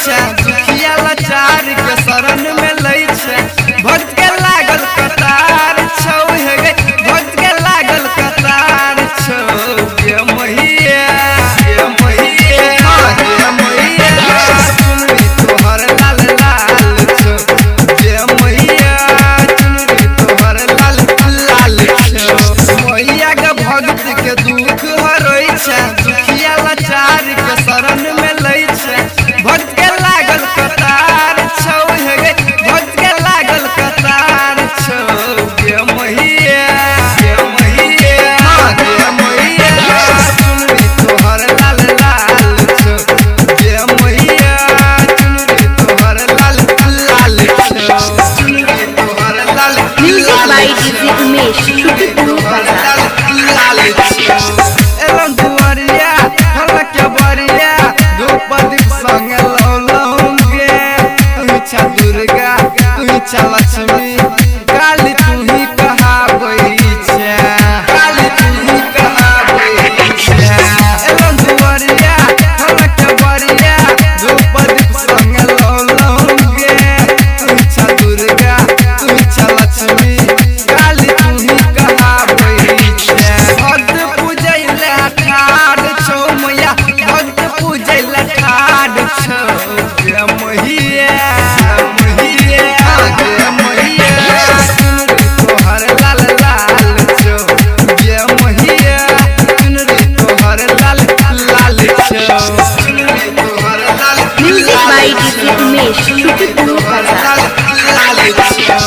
छै दुखिया लाचार के शरण में लई छै भक्त के लागल कतार छौ हे गे भक्त के लागल कतार छौ गे मैया चुनरी तोहर लाल लाल छौ गे मैया चुनरी तोहर लाल लाल छौ मैया के भक्त के दुख हरै छै दुखिया लाचार के शरण में लई छै भक्त के लागल कतार छौ हे गे भक्त के लागल कतार छौ गे मैया चुनरी तोहर लाल लाल छौ गे मैया चुनरी तोहर लाल लाल छौ चुनरी तोहर लाल Music by DJ Umesh, Shukipur Bazaar. एलम दुआरिया फलक के बरिया द्रौपदी संग लौलौंगे तू छा दुर्गा तू छा लक्ष्मी काली तू ही कहाबै छै काली तू ही कहाबै छै एलम दुआरिया फलक के बरिया द्रौपदी संग लौलौंगे तू छा दुर्गा तू छा लक्ष्मी काली तू ही कहाबै छै भक्त पूजै ले ठाड़ छौ मैया भक्त पूजै ले ठाड़ छौ गे मैया चुनरी तोहर लाल लाल छौ गे मैया चुनरी तोहर लाल लाल छौ चुनरी तोहर लाल Music by DJ Umesh, Shukipur Bazaar. लाल छौ